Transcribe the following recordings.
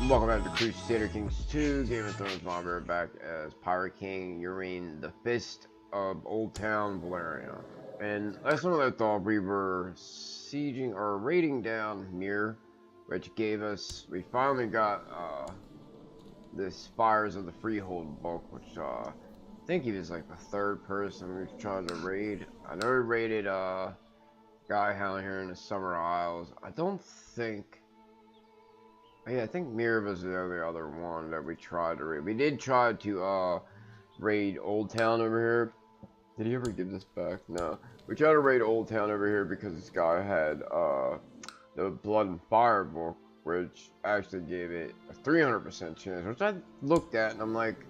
Welcome back to Crusader Kings 2, Game of Thrones Mod. We're back as Pirate King Aurane the Fist of Old Town Velaryon. And last time I left off, we were sieging or raiding down Myr, which gave us, we finally got this Fires of the Freehold book, which I think he was like the third person we've tried to raid. I know we raided guy down here in the Summer Isles. I don't think. Yeah, I think Myr was the only other one that we tried to raid. We did try to raid Old Town over here. Did he ever give this back? No. We tried to raid Old Town over here because this guy had the Blood and Fire book, which actually gave it a 300% chance, which I looked at and I'm like,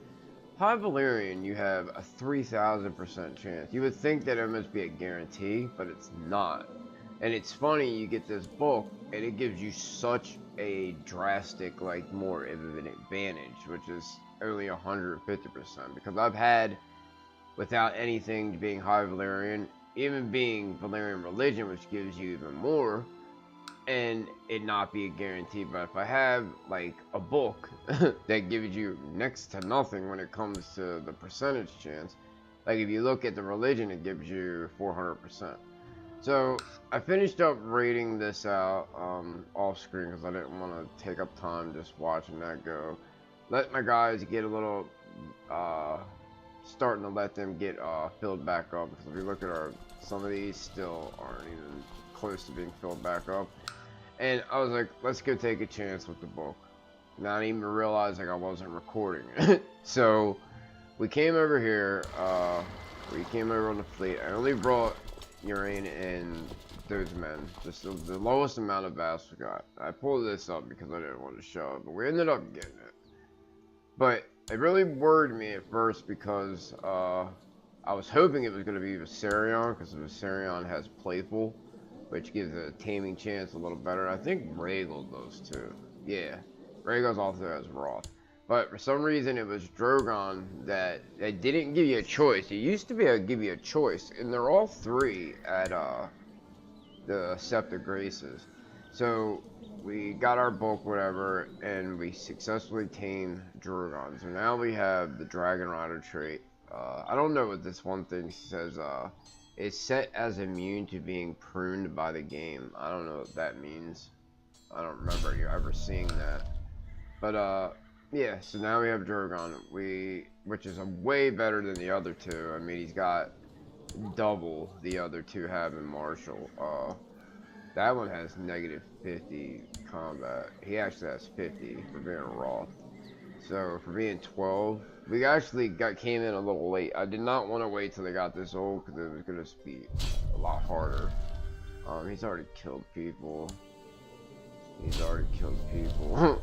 House Velaryon, you have a 3,000% chance. You would think that it must be a guarantee, but it's not. And it's funny, you get this book and it gives you such a drastic, like, more of an advantage, which is only 150%, because I've had, without anything being House Velaryon, even being Velaryon religion, which gives you even more, and it not be a guarantee. But if I have like a book that gives you next to nothing when it comes to the percentage chance, like if you look at the religion, it gives you 400%. So I finished up rating this out off screen because I didn't want to take up time just watching that go. Let my guys get a little starting to let them get filled back up, because if you look at some of these still aren't even close to being filled back up. And I was like, let's go take a chance with the book, not even realizing I wasn't recording it. So we came over here, we came over on the fleet. I only brought Aurane and those men, just the lowest amount of bass we got. I pulled this up because I didn't want to show it, but we ended up getting it. But it really worried me at first because I was hoping it was going to be Velaryon, because Velaryon has Playful, which gives a taming chance a little better. I think Rhaegar does too. Yeah, Rhaegar's also has Wrath. But for some reason it was Drogon that didn't give you a choice. It used to be able to give you a choice, and they're all three at the Sept of Graces. So we got our book, whatever, and we successfully tamed Drogon. So now we have the Dragon Rider trait. I don't know what this one thing says. It's set as immune to being pruned by the game. I don't know what that means. I don't remember you ever seeing that. But yeah, so now we have Drogon, which is a way better than the other two. I mean, he's got double the other two have in Marshall. That one has negative 50 combat. He actually has 50 for being Wrath. So for being 12, we actually came in a little late. I did not want to wait till they got this old because it was going to be a lot harder. He's already killed people. He's already killed people.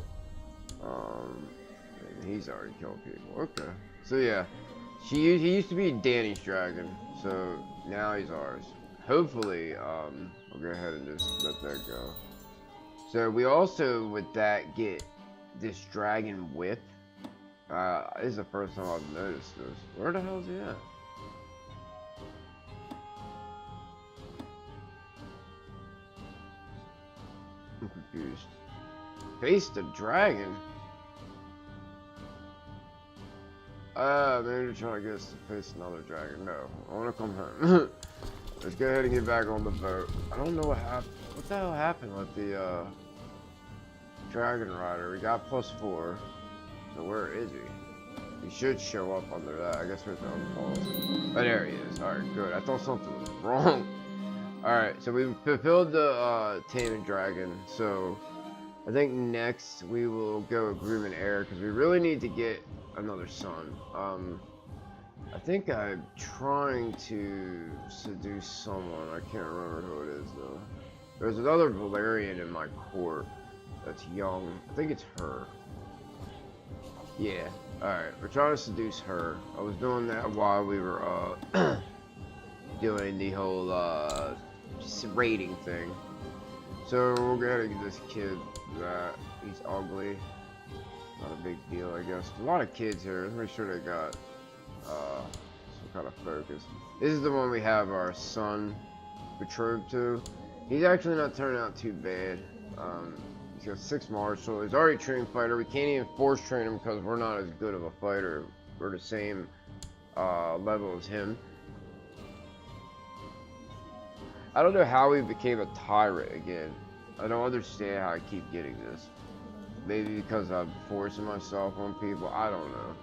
He's already killed people. Okay. So yeah, he used to be Dany's dragon. So now he's ours. Hopefully, we'll go ahead and just let that go. So we also, with that, get this dragon whip. This is the first time I've noticed this. Where the hell is he at? I'm confused. Face the dragon? Maybe they're trying to get us to face another dragon. No, I want to come home. Let's go ahead and get back on the boat. I don't know what happened. What the hell happened with the Dragon Rider? We got +4. So where is he? He should show up under that. I guess we're on policy. Oh, there he is. Alright, good. I thought something was wrong. Alright, so we fulfilled the taming dragon. So I think next we will go Agreement Heir, because we really need to get another son. I think I'm trying to seduce someone. I can't remember who it is though. There's another Velaryon in my court that's young. I think it's her. Yeah. Alright, we're trying to seduce her. I was doing that while we were doing the whole raiding thing. So we'll go ahead and get this kid that he's ugly. Not a big deal, I guess. A lot of kids here. Let's make sure they got some kind of focus. This is the one we have our son betrothed to. He's actually not turning out too bad. He's got 6 martial. He's already a trained fighter. We can't even force train him because we're not as good of a fighter. We're the same level as him. I don't know how he became a tyrant again. I don't understand how I keep getting this. Maybe because I'm forcing myself on people. I don't know.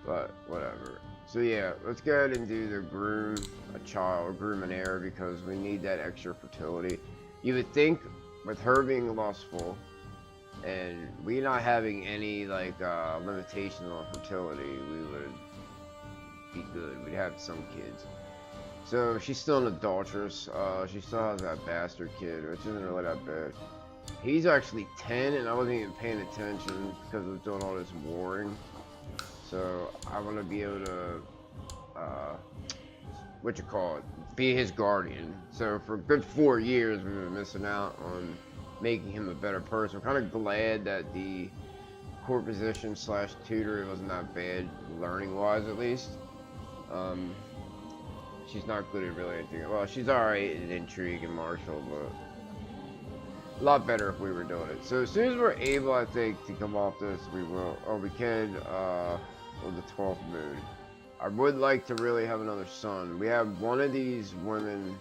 But whatever. So yeah, let's go ahead and do the groom a child, groom an heir, because we need that extra fertility. You would think with her being lustful and we not having any like limitations on fertility, we would be good. We'd have some kids. So she's still an adulteress. She still has that bastard kid, which isn't really that bad. He's actually 10, and I wasn't even paying attention because I was doing all this warring. So I want to be able to, be his guardian. So for a good 4 years, we've been missing out on making him a better person. I'm kind of glad that the court position / tutor wasn't that bad, learning-wise at least. She's not good at really anything. Well, she's alright in intrigue and martial, but a lot better if we were doing it. So as soon as we're able, I think, to come off this, we will. Oh, we can on the 12th moon. I would like to really have another son. We have one of these women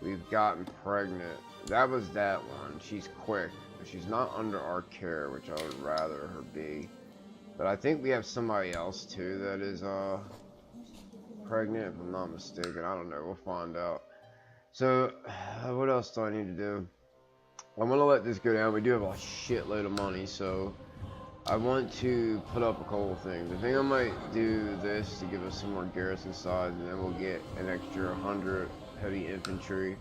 we've gotten pregnant. That was that one. She's quick. She's not under our care, which I would rather her be. But I think we have somebody else too that is pregnant, if I'm not mistaken. I don't know. We'll find out. So, what else do I need to do? I'm gonna let this go down. We do have a shitload of money, so I want to put up a couple things. I think I might do this to give us some more garrison size, and then we'll get an extra 100 heavy infantry.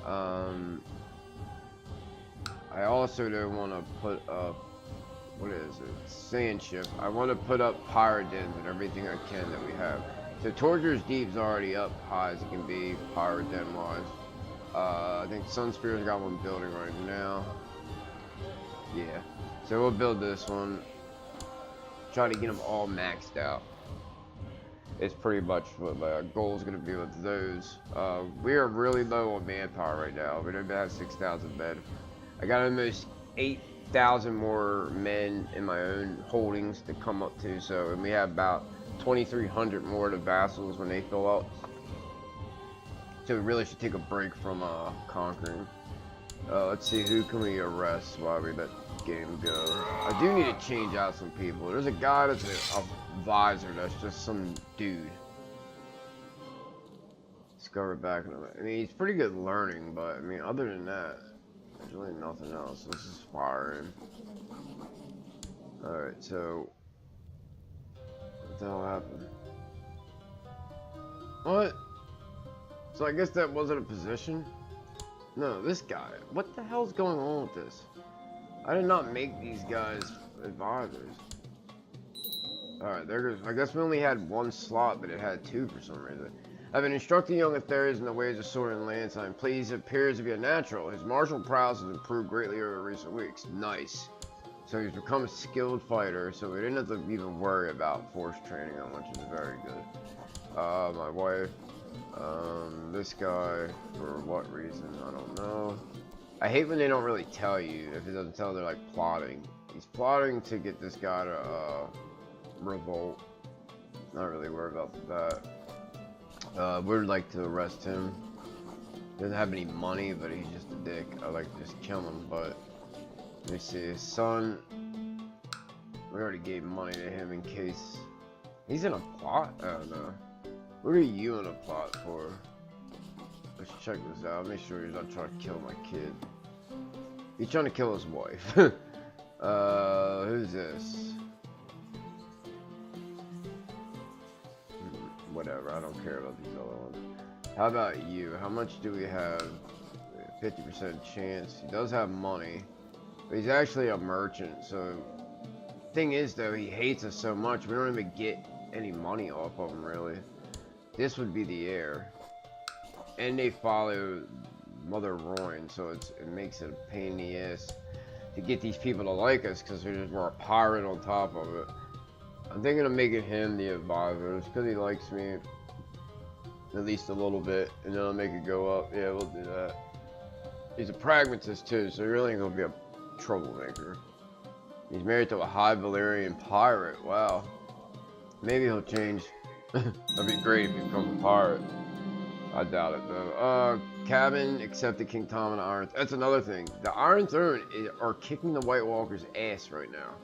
I also don't want to put up, what is it? Sand ship. I want to put up pirate dens and everything I can that we have. So Torture's Deep's already up high as it can be, pirate den wise. I think Sunspear's got one building right now. Yeah. So we'll build this one. Try to get them all maxed out. It's pretty much what my goal is going to be with those. We are really low on manpower right now. We don't have 6,000 men. I got almost 8,000 more men in my own holdings to come up to. So, and we have about 2,300 more to vassals when they fill up. So we really should take a break from conquering. Let's see, who can we arrest while we let the game go? I do need to change out some people. There's a guy that's a visor that's just some dude. Discover back. I mean, he's pretty good learning, but I mean, other than that, there's really nothing else. This is firing. Alright, so what the hell happened? What? So I guess that wasn't a position? No, this guy. What the hell's going on with this? I did not make these guys advisors. Alright, there goes. I guess we only had one slot, but it had 2 for some reason. I've been instructing young Aetherius in the ways of sword and lance. I'm pleased it appears to be a natural. His martial prowess has improved greatly over recent weeks. Nice. So he's become a skilled fighter, so we didn't have to even worry about force training him, which is very good. My wife. This guy, for what reason, I don't know. I hate when they don't really tell you. If it doesn't tell, they're like plotting. He's plotting to get this guy to, revolt. Not really worried about that. We'd like to arrest him. Doesn't have any money, but he's just a dick. I like to just kill him, but let me see. His son, we already gave money to him in case he's in a plot. I don't know. What are you in a plot for? Let's check this out. Make sure he's not trying to kill my kid. He's trying to kill his wife. Who's this? Whatever, I don't care about these other ones. How about you? How much do we have? 50% chance. He does have money, but he's actually a merchant. So, thing is though, he hates us so much, we don't even get any money off of him really. This would be the heir. And they follow Mother Royne, so it makes it a pain in the ass to get these people to like us because we're a pirate on top of it. I'm thinking of making him the advisor because he likes me at least a little bit, and then I'll make it go up. Yeah, we'll do that. He's a pragmatist too, so he really ain't gonna be a troublemaker. He's married to a High Velaryon pirate. Wow. Maybe he'll change. That'd be great if he becomes a pirate. I doubt it though. Cabin accepted King Tommen I. That's another thing. The Iron Throne are kicking the White Walkers' ass right now.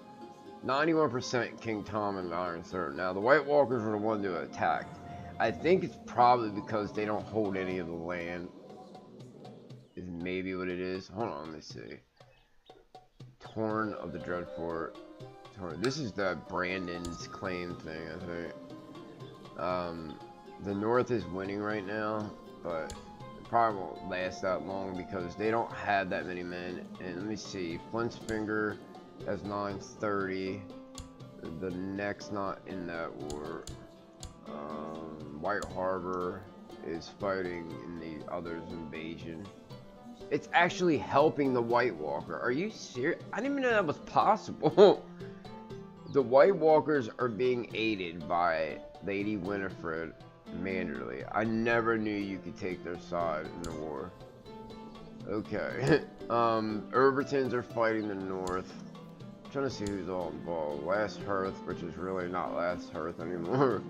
91% King Tommen Iron Throne. Now the White Walkers are the ones who attacked. I think it's probably because they don't hold any of the land. Is maybe what it is. Hold on, let me see. Torn of the Dreadfort. Torn. This is the Brandon's claim thing, I think. The North is winning right now, but it probably won't last that long because they don't have that many men. And let me see. Flint's Finger has 930. The next not in that war. White Harbor is fighting in the other's invasion. It's actually helping the White Walker. Are you serious? I didn't even know that was possible. The White Walkers are being aided by Lady Winifred Manderly. I never knew you could take their side in the war. Okay. Overtons are fighting the North. I'm trying to see who's all involved. Last Hearth, which is really not Last Hearth anymore.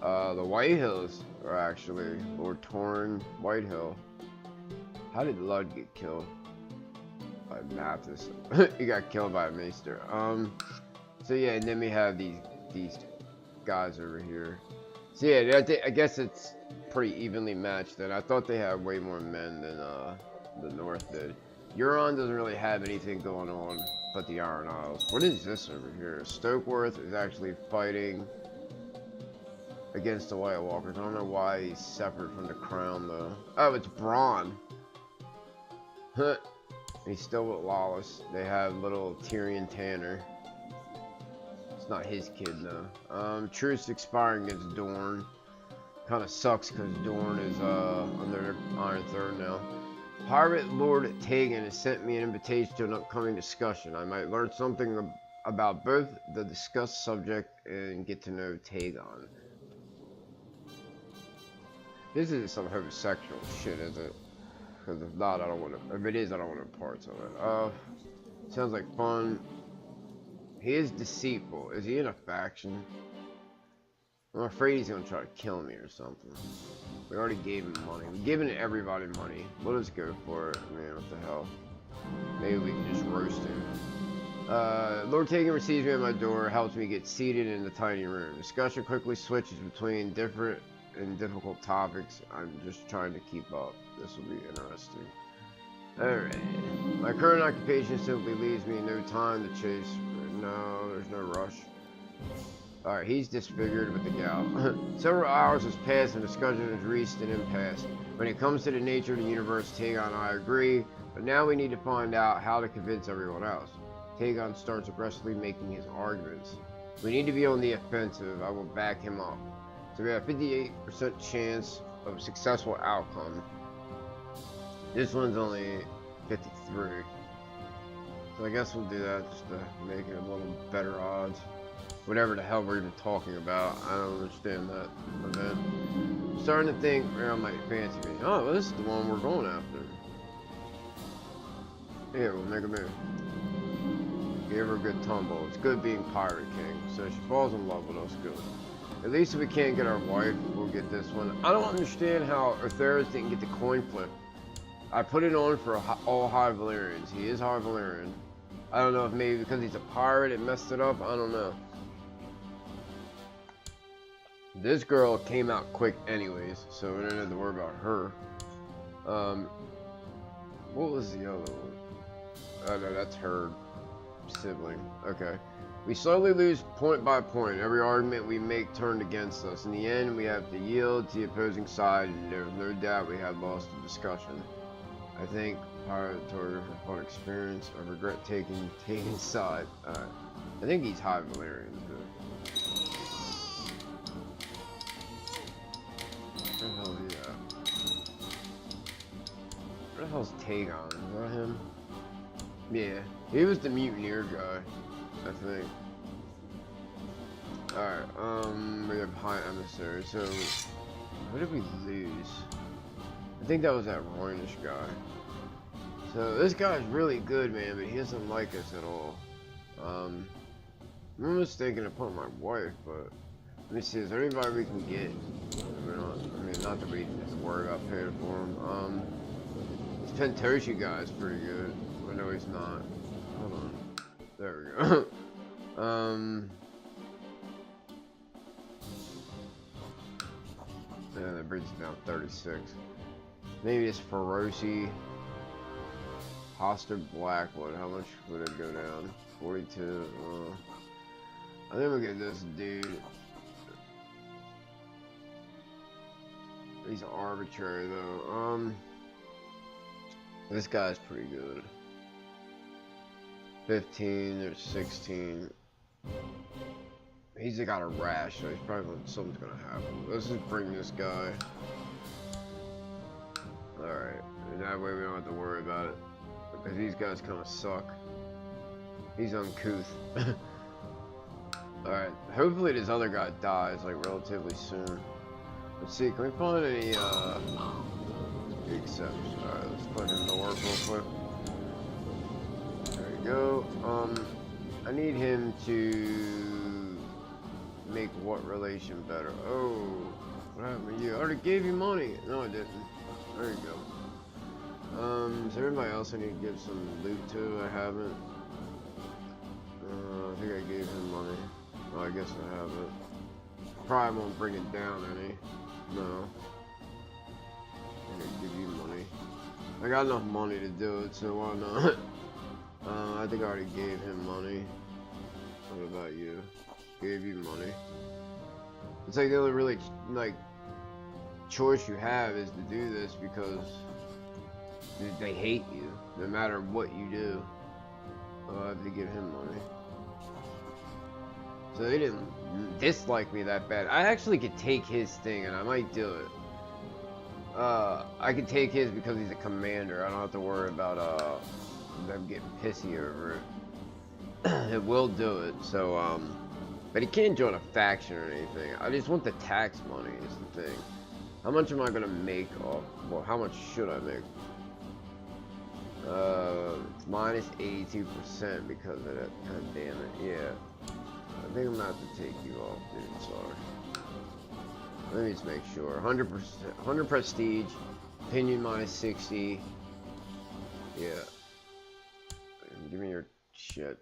The White Hills are actually Lord Torrin Whitehill. How did Lud get killed? By Mathis. He got killed by a Maester. So yeah, and then we have these guys over here. So yeah, I guess it's pretty evenly matched. Then I thought they had way more men than the North did. Euron doesn't really have anything going on but the Iron Isles. What is this over here? Stokeworth is actually fighting against the White Walkers. I don't know why he's separate from the crown though. Oh, it's Bronn. Huh. He's still with Lawless. They have little Tyrion Tanner. It's not his kid though. Truce expiring against Dorne. Kind of sucks because Dorne is under the Iron Throne now. Pirate Lord Tegan has sent me an invitation to an upcoming discussion. I might learn something about both the discussed subject and get to know Tegan. This isn't some homosexual shit, is it? Because if not, I don't want to. If it is, I don't want to parts of it. Sounds like fun. He is deceitful. Is he in a faction? I'm afraid he's gonna try to kill me or something. We already gave him money. We're giving everybody money. Let us go for it. I mean, what the hell? Maybe we can just roast him. Lord Tegan receives me at my door, helps me get seated in the tiny room. Discussion quickly switches between different and difficult topics. I'm just trying to keep up. This will be interesting. Alright. My current occupation simply leaves me no time to chase. No, there's no rush. Alright, he's disfigured with the gout. Several hours has passed and discussion has reached an impasse. When it comes to the nature of the universe, Tegan and I agree, but now we need to find out how to convince everyone else. Tegan starts aggressively making his arguments. We need to be on the offensive. I will back him up. So we have a 58% chance of a successful outcome. This one's only 53. So I guess we'll do that just to make it a little better odds. Whatever the hell we're even talking about. I don't understand that event. I'm starting to think Rhaegar might fancy me. Oh, well, this is the one we're going after. Here, we'll make a move. Give her a good tumble. It's good being Pirate King. So she falls in love with us, good. At least if we can't get our wife, we'll get this one. I don't understand how Arthuras didn't get the coin flip. I put it on for all High Velaryons. He is High Velaryon. I don't know if maybe because he's a pirate it messed it up. I don't know. This girl came out quick anyways, so we don't have to worry about her. What was the other one? Oh no, that's her sibling. Okay. We slowly lose point by point. Every argument we make turned against us. In the end, we have to yield to the opposing side, and there's no doubt we have lost the discussion. I think Pirate Tour was a fun experience. I regret taking his side. Alright. I think he's High Velaryon too. Where the hell is he at? Where the hell's Tegan? Is that him? Yeah. He was the mutineer guy, I think. Alright, we have High Emissary, so what did we lose? I think that was that Roynish guy. So this guy's really good, man, but he doesn't like us at all. I'm almost thinking of putting my wife, but let me see, is there anybody we can get? I mean, not that we just worry about paying for him. This Pentoshi guy's pretty good. I know he's not. Hold on. There we go. Yeah, that brings it down 36. Maybe it's Feroci. Hoster Blackwood. How much would it go down? 42. I think we'll get this dude. He's arbitrary though. This guy's pretty good. 15 or 16. He's got a rash, so he's probably something's gonna happen. Let's just bring this guy. Alright, and that way we don't have to worry about it. Because these guys kind of suck. He's uncouth. Alright, hopefully this other guy dies like relatively soon. Let's see, can we find any exceptions? Alright, let's put him to work real quick. There we go. I need him to make what relation better? Oh, what happened to you? I already gave you money. No, I didn't. There you go. Is there anybody else I need to give some loot to? I haven't. I think I gave him money. Well, I guess I haven't. Probably won't bring it down any. No. I'm gonna give you money. I got enough money to do it, so why not? I think I already gave him money. What about you? Gave you money. It's like the only really choice you have is to do this because they hate you no matter what you do. I have to give him money. So they didn't dislike me that bad. I actually could take his thing and I might do it. I could take his because he's a commander. I don't have to worry about them getting pissy over it. It will do it. So but he can't join a faction or anything. I just want the tax money is the thing. How much am I gonna make off? Well, how much should I make? Minus 82% because of that. God damn it. Yeah. I think I'm gonna have to take you off, dude. Sorry. Let me just make sure. 100%, 100 prestige. Opinion minus 60. Yeah. Give me your shit.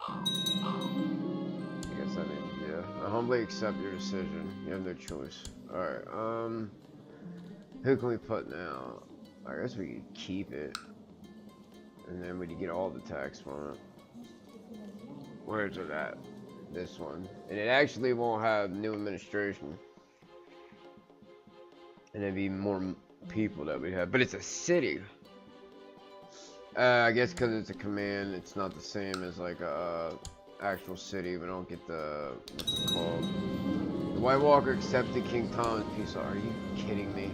I guess I mean, yeah. I humbly accept your decision. You have no choice. Alright, who can we put now? I guess we could keep it. And then we could get all the tax from it. Where's it at? This one. And it actually won't have new administration. And it'd be more people that we have. But it's a city. I guess because it's a command, it's not the same as like a actual city. We don't get the, what's it called? The White Walker accepted King Tommen I Baratheon. Are you kidding me?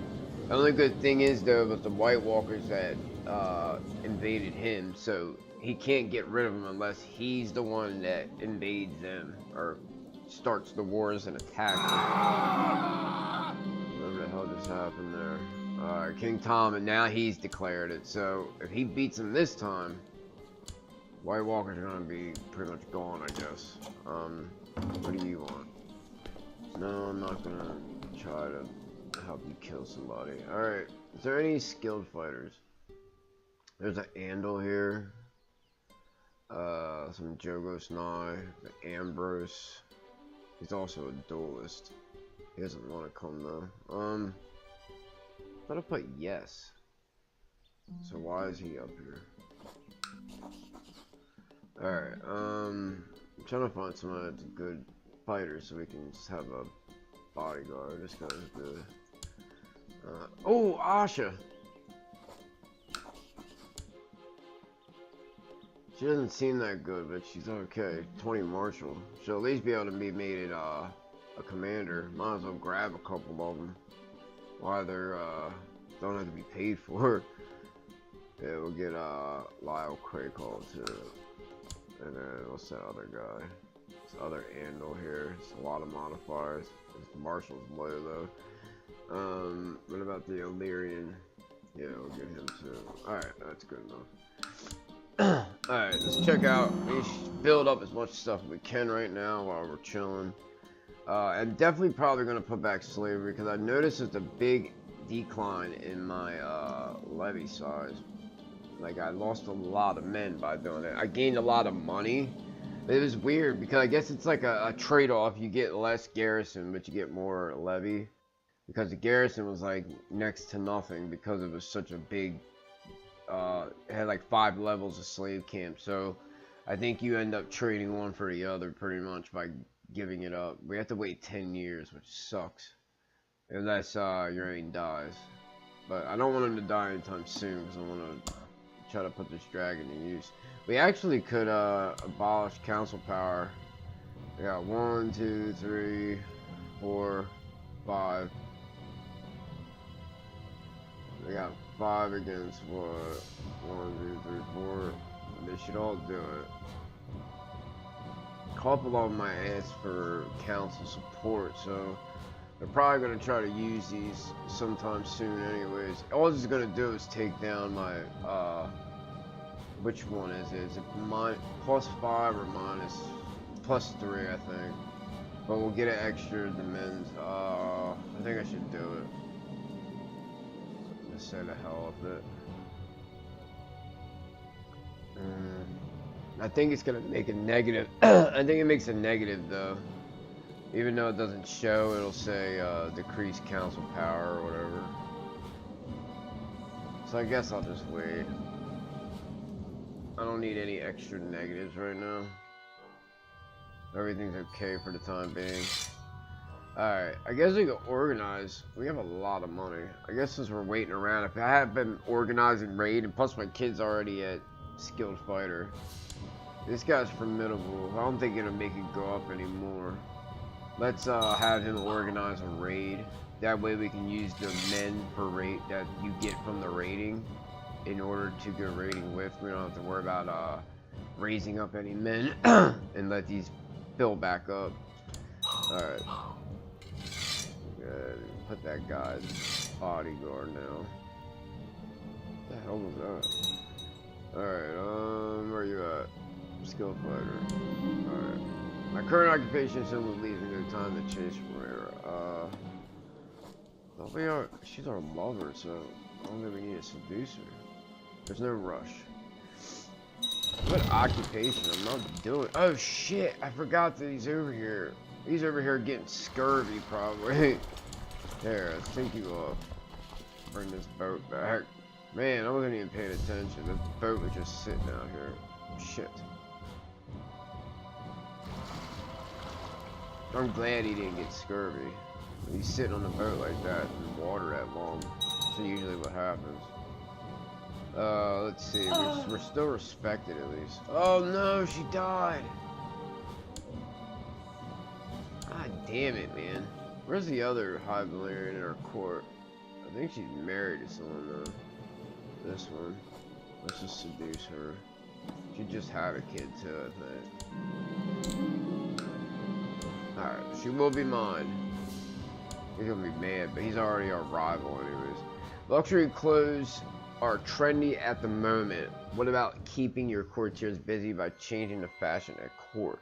The only good thing is though, with the White Walkers that invaded him, so he can't get rid of them unless he's the one that invades them or starts the wars and attacks them. Whatever the hell just happened there. King Tommen, now he's declared it, so if he beats him this time, White Walkers are gonna be pretty much gone, I guess. What do you want? No, I'm not gonna try to help you kill somebody. Alright, is there any skilled fighters? There's an Andal here. Some Jogos Nye, Ambrose. He's also a duelist. He doesn't want to come though. I thought I put yes. So why is he up here? Alright, I'm trying to find someone that's a good fighter so we can just have a bodyguard. This guy's good. Oh, Asha! She doesn't seem that good, but she's okay. 20 martial. She'll at least be able to be made a commander. Might as well grab a couple of them. While they're, don't have to be paid for. Yeah, we'll get, Lyle Craycall too. And then what's that other guy? This other Andal here. It's a lot of modifiers. This Marshall's low though. What about the Illyrian? Yeah, we'll get him too. Alright, that's good enough. Alright, let's check out. We should build up as much stuff as we can right now while we're chilling. I'm definitely probably going to put back slavery because I noticed there's a big decline in my levy size. Like, I lost a lot of men by doing it. I gained a lot of money. It was weird because I guess it's like a trade-off. You get less garrison, but you get more levy. Because the garrison was like next to nothing because it was such a big, it had like 5 levels of slave camp. So I think you end up trading one for the other pretty much by giving it up. We have to wait 10 years, which sucks. Unless Urane dies. But I don't want him to die anytime soon because I want to try to put this dragon in use. We actually could abolish council power. We got 1, 2, 3, 4, 5. We got 5 against what? 1, 2, 3, 4. They should all do it. A couple of them might ask for council support, so they're probably going to try to use these sometime soon anyways. All this is going to do is take down my, which one is it? Is it +5 or +3, I think. But we'll get an extra dimensions. I think I should do it. Just say the hell with it. I think it's gonna make a negative. I think it makes a negative though. Even though it doesn't show, it'll say decrease council power or whatever. So I guess I'll just wait. I don't need any extra negatives right now. Everything's okay for the time being. Alright, I guess we can organize. We have a lot of money. I guess since we're waiting around, if I had been organizing raid, and plus my kid's already at skilled fighter. This guy's formidable. I don't think it'll make it go up anymore. Let's have him organize a raid. That way we can use the men per raid that you get from the raiding in order to go raiding with. We don't have to worry about raising up any men and let these fill back up. Alright. Put that guy's bodyguard now. What the hell was that? Alright, where are you at? Skill fighter. Alright. My current occupation simply leaves me no time to chase Rhaegar. She's our lover, so I don't think we need to seduce her. There's no rush. What occupation? I'm not doing. Oh shit! I forgot that he's over here. He's over here getting scurvy, probably. There, let's take you off. Bring this boat back. Man, I wasn't even paying attention. The boat was just sitting out here. Shit. I'm glad he didn't get scurvy. He's sitting on the boat like that in water that long. That's usually what happens. Let's see. We're still respected at least. Oh no, she died. God damn it, man. Where's the other House Velaryon in our court? I think she's married to someone though. This one. Let's just seduce her. She just had a kid too, I think. Alright, she will be mine. He's gonna be mad, but he's already our rival anyways. Luxury clothes are trendy at the moment. What about keeping your courtiers busy by changing the fashion at court?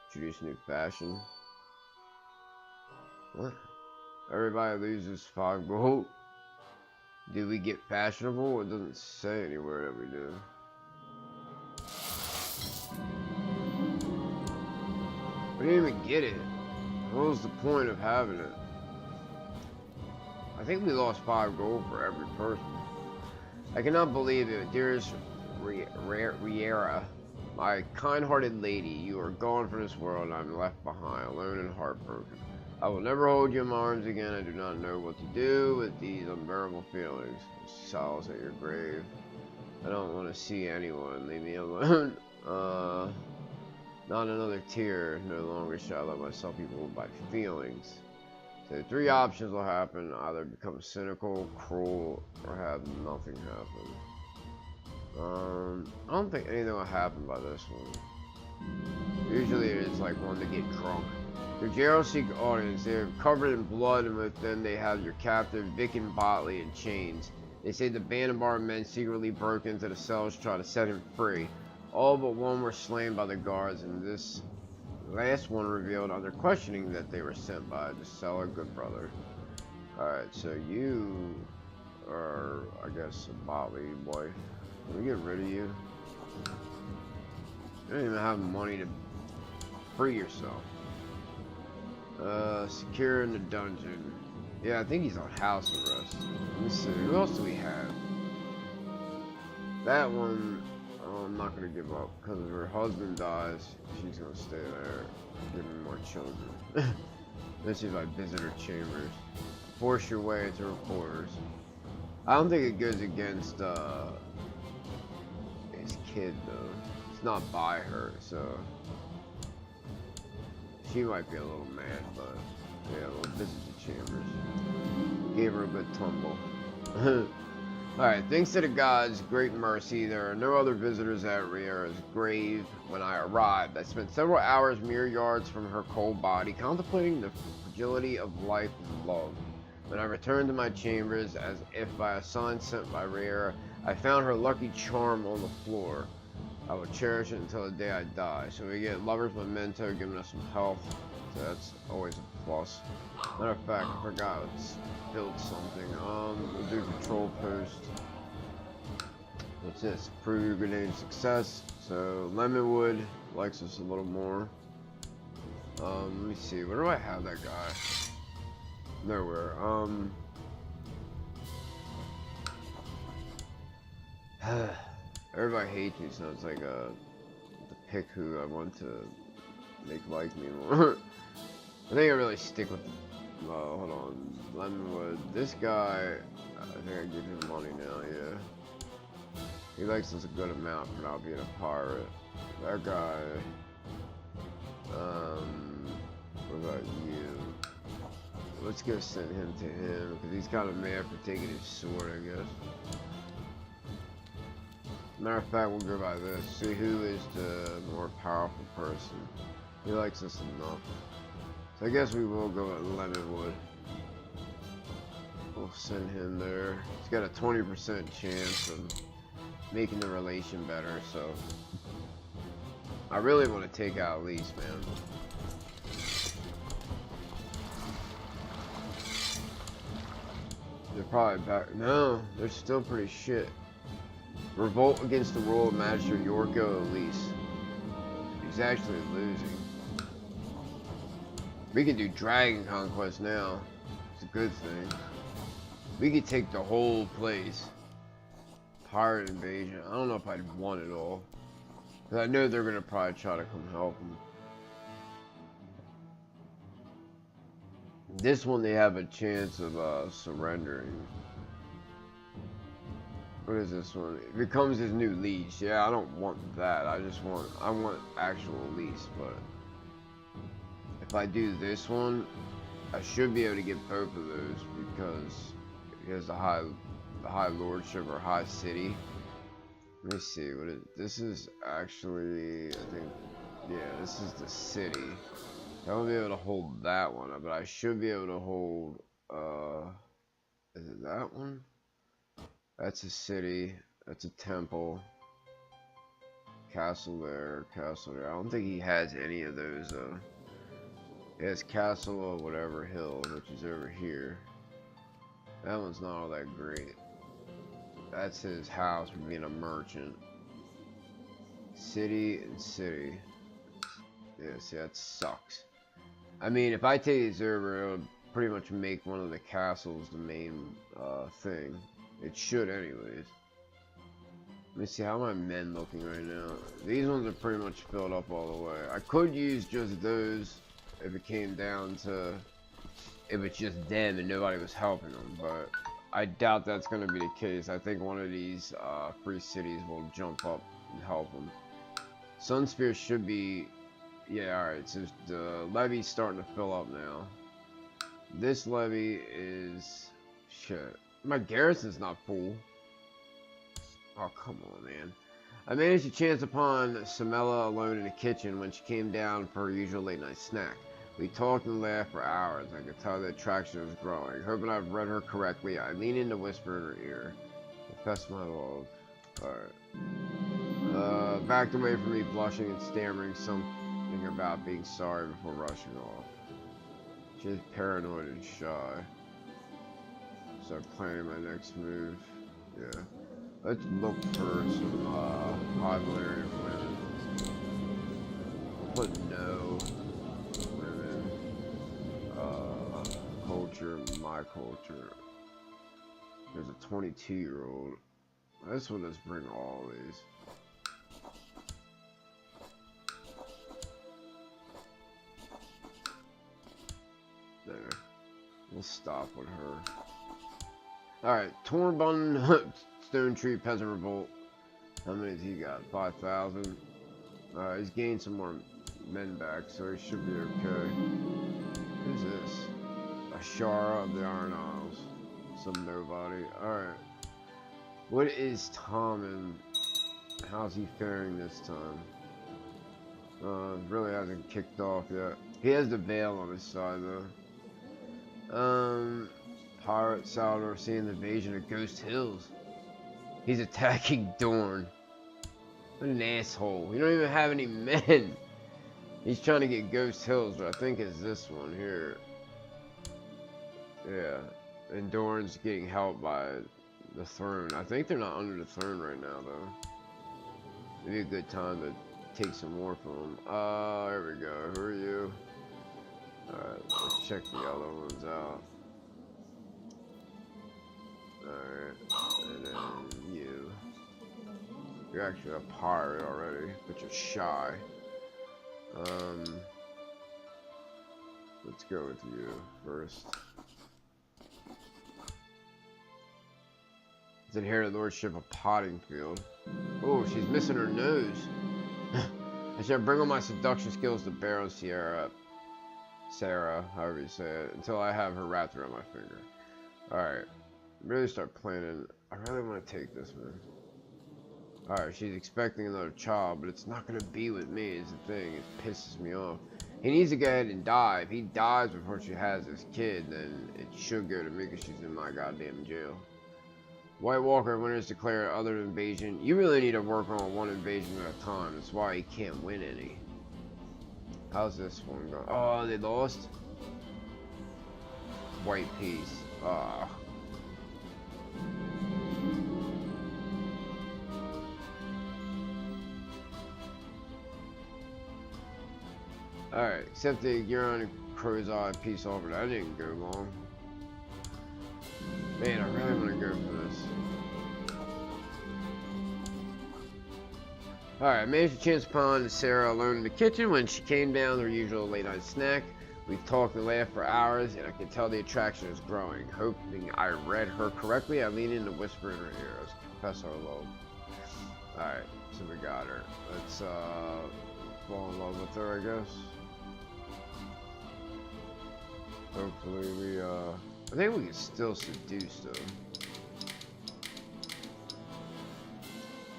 Introduce new fashion. What? Everybody loses 5 gold. Do we get fashionable? It doesn't say anywhere that we do. We didn't even get it. What was the point of having it? I think we lost 5 gold for every person. I cannot believe it, dearest Rhaegar, my kind-hearted lady. You are gone from this world, and I'm left behind, alone and heartbroken. I will never hold you in my arms again. I do not know what to do with these unbearable feelings. Solace at your grave. I don't want to see anyone. Leave me alone. Not another tear. No longer shall I let myself be ruled by feelings. So 3 options will happen. Either become cynical, cruel, or have nothing happen. I don't think anything will happen by this one. Usually it's like one to get drunk. Your jail seek audience. They're covered in blood, and with them they have your captive Vic and Botley in chains. They say the band of armed men secretly broke into the cells to try to set him free. All but one were slain by the guards, and this last one revealed under questioning that they were sent by the cellar good brother. Alright, so you are, I guess, a motley boy. Can we get rid of you? You don't even have money to free yourself. Secure in the dungeon. Yeah, I think he's on house arrest. Let me see. Who else do we have? That one, oh, I'm not gonna give up because if her husband dies, she's gonna stay there, giving more children. This is like visitor chambers. Force your way into reporters. I don't think it goes against his kid though. It's not by her, so she might be a little mad, but yeah, little visitor chambers. Gave her a good tumble. Alright, thanks to the gods' great mercy, there are no other visitors at Rhaegar's grave when I arrived. I spent several hours mere yards from her cold body, contemplating the fragility of life and love. When I returned to my chambers, as if by a sign sent by Rhaegar, I found her lucky charm on the floor. I will cherish it until the day I die. So we get Lover's Memento giving us some health. So that's always a plus. Matter of fact, I forgot to build something. We'll do control post. What's this? Prove your grenade success. So Lemonwood likes us a little more. Let me see. Where do I have that guy? Nowhere. Everybody hates me, so it's like to pick who I want to make like me more. I think I really stick with. Hold on, Lemonwood. This guy, I think I give him money now. Yeah, he likes us a good amount for not being a pirate. That guy. What about you? Let's go send him to him because he's kind of mad for taking his sword, I guess. Matter of fact, we'll go by this. See who is the more powerful person. He likes us enough. So I guess we will go with Lemonwood. We'll send him there. He's got a 20% chance of making the relation better, so I really want to take out Elise, man. They're probably back. No, they're still pretty shit. Revolt against the rule of Maester Yorko Elise. He's actually losing. We can do Dragon Conquest now. It's a good thing. We could take the whole place. Pirate Invasion. I don't know if I'd want it all. Because I know they're going to probably try to come help them. This one they have a chance of surrendering. What is this one? It becomes his new lease. Yeah, I don't want that. I want actual lease, but if I do this one, I should be able to get both of those because he has the high lordship or high city. Let me see what is this is actually, I think, yeah, this is the city. I won't be able to hold that one, but I should be able to hold, is it that one? That's a city, that's a temple, castle there, castle there. I don't think he has any of those, he has castle or whatever hill, which is over here. That one's not all that great. That's his house for being a merchant. City and city. Yeah, see, that sucks. I mean, if I take this over, it'll pretty much make one of the castles the main thing. It should anyways. Let me see, how are my men looking right now? These ones are pretty much filled up all the way. I could use just those if it came down to, if it's just them and nobody was helping them, but I doubt that's going to be the case. I think one of these free cities will jump up and help them. Sunspear should be, yeah, alright, so the levee's starting to fill up now. This levee is, shit, my garrison's not full. Oh, come on, man. I managed to chance upon Samela alone in the kitchen when she came down for her usual late night snack. We talked and laughed for hours. I could tell the attraction was growing. Hoping I've read her correctly, I leaned in to whisper in her ear. Confess my love. Alright. Backed away from me, blushing and stammering something about being sorry before rushing off. She's paranoid and shy. Start planning my next move. Yeah. Let's look for some House Velaryon women. Put no women. Culture, my culture. There's a 22-year-old. This one, let's bring all these. There. We'll stop with her. Alright, Torbun Stone Tree Peasant Revolt. How many has he got? 5,000. Alright, he's gained some more men back, so he should be okay. Who's this? Ashara of the Iron Isles. Some nobody. Alright. What is Tommen? How's he faring this time? Really hasn't kicked off yet. He has the veil on his side though. Pirate Salvador seeing the invasion of Ghost Hills. He's attacking Dorne. What an asshole. We don't even have any men. He's trying to get Ghost Hills, but I think it's this one here. Yeah. And Dorne's getting helped by the throne. I think they're not under the throne right now though. Maybe a good time to take some more from them. There we go. Who are you? Alright, let's check the other ones out. Alright, and then you. You're actually a pirate already, but you're shy. Let's go with you first. It's inherited lordship of Pottingfield. Oh, she's missing her nose. I should bring all my seduction skills to bear on Sarah, however you say it, until I have her wrapped around my finger. Alright, really start planning. I really want to take this one. Alright, she's expecting another child, but it's not going to be with me is the thing. It pisses me off. He needs to go ahead and die. If he dies before she has this kid, then it should go to me because she's in my goddamn jail. White Walker, winners declare other invasion. You really need to work on one invasion at a time. That's why he can't win any. How's this one going? Oh, they lost? White Peace. Ah. Alright, except the Euron and Crow's Eye peace offer. That didn't go long. Man, I really want to go for this. Alright, I managed to chance upon Sarah alone in the kitchen when she came down her usual late night snack. We've talked and laughed for hours, and I can tell the attraction is growing. Hoping I read her correctly, I lean in to whisper in her ear. Let's confess our love. Alright, so we got her. Let's fall in love with her, I guess. Hopefully we I think we can still seduce though.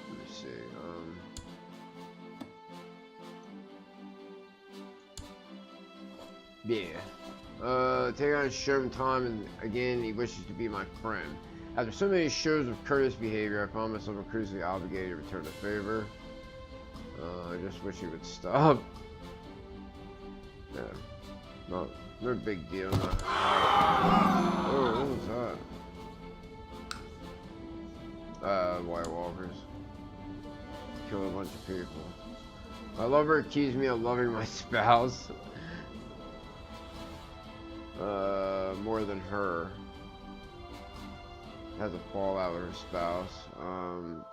Let me see. Yeah. Take on Sherman Tom, and again he wishes to be my friend. After so many shows of courteous behavior, I found myself increasingly obligated to return the favor. I just wish he would stop. Yeah. No big deal. Oh, what was that? White Walkers. Kill a bunch of people. My lover accused me of loving my spouse. More than her. Has a fallout with her spouse.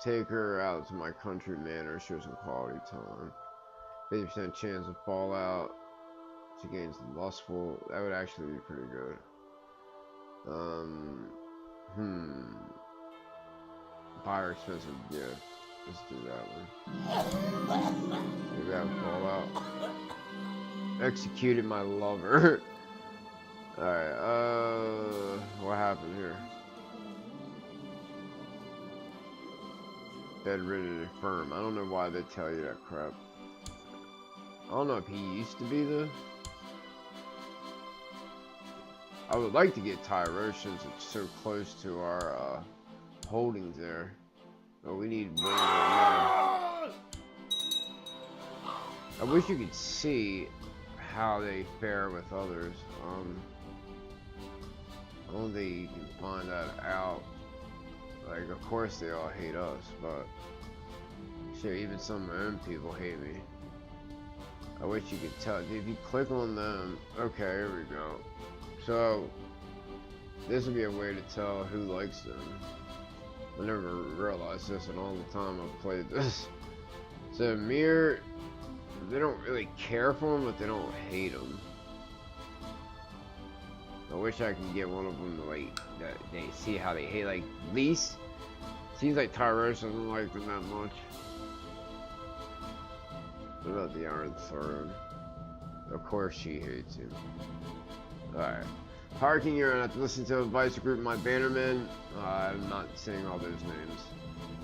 Take her out to my country manor, show some quality time. 50% chance of fallout. She gains lustful. That would actually be pretty good. Buy her expensive gift. Let's do that one. Maybe have fallout. Executed my lover. Alright, what happened here? Bedridden and infirm. I don't know why they tell you that crap. I don't know if he used to be though. I would like to get Tyro since it's so close to our holdings there. Oh, we need way more men. I wish you could see how they fare with others. I don't think you can find that out. Like, of course they all hate us, but shit, even some of my own people hate me. I wish you could tell. If you click on them, okay, here we go. So this would be a way to tell who likes them. I never realized this in all the time I've played this. So Mir, they don't really care for him, but they don't hate him. I wish I could get one of them to like, that they see how they hate, like Lys. Seems like Tyros doesn't like them that much. What about the Iron Throne? Of course she hates him. Alright. Hard King, you're gonna have to listen to advice to group my bannermen. I'm not saying all those names.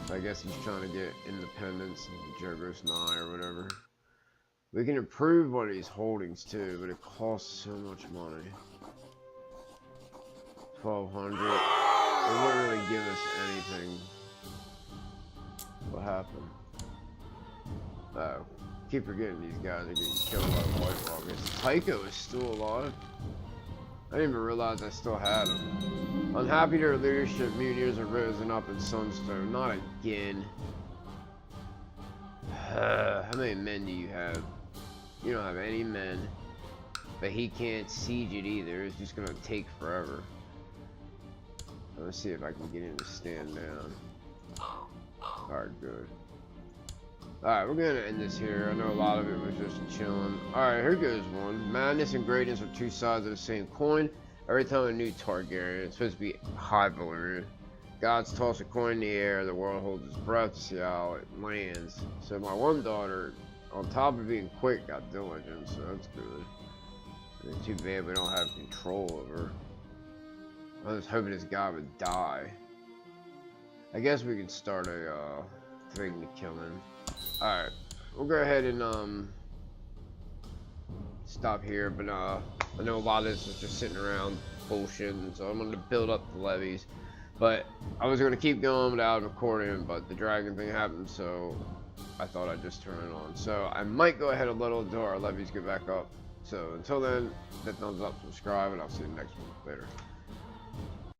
So I guess he's trying to get independence in Jogos Nye or whatever. We can improve one of these holdings too, but it costs so much money. 1,200. It wouldn't really give us anything. What happened? Oh. Keep forgetting these guys are getting killed by the White Walkers. Tycho is still alive. I didn't even realize I still had him. Unhappy to their leadership, mutineers have risen up in Sunstone. Not again. How many men do you have? You don't have any men. But he can't siege it either. It's just gonna take forever. Let's see if I can get him to stand down. Alright, good. Alright, we're gonna end this here. I know a lot of it was just chilling. Alright, here goes one. Madness and greatness are two sides of the same coin. Every time a new Targaryen, it's supposed to be House Velaryon. Gods toss a coin in the air, the world holds its breath to see how it lands. So my one daughter, on top of being quick, got diligence, so that's good. It's too bad we don't have control over her. I was hoping this guy would die. I guess we could start a thing to kill him. Alright, we'll go ahead and stop here, but I know a lot of this is just sitting around bullshitting, so I'm going to build up the levies. But I was going to keep going without recording, but the dragon thing happened, so I thought I'd just turn it on. So I might go ahead a little until our levies get back up. So until then, hit thumbs up, subscribe, and I'll see you next one. Later.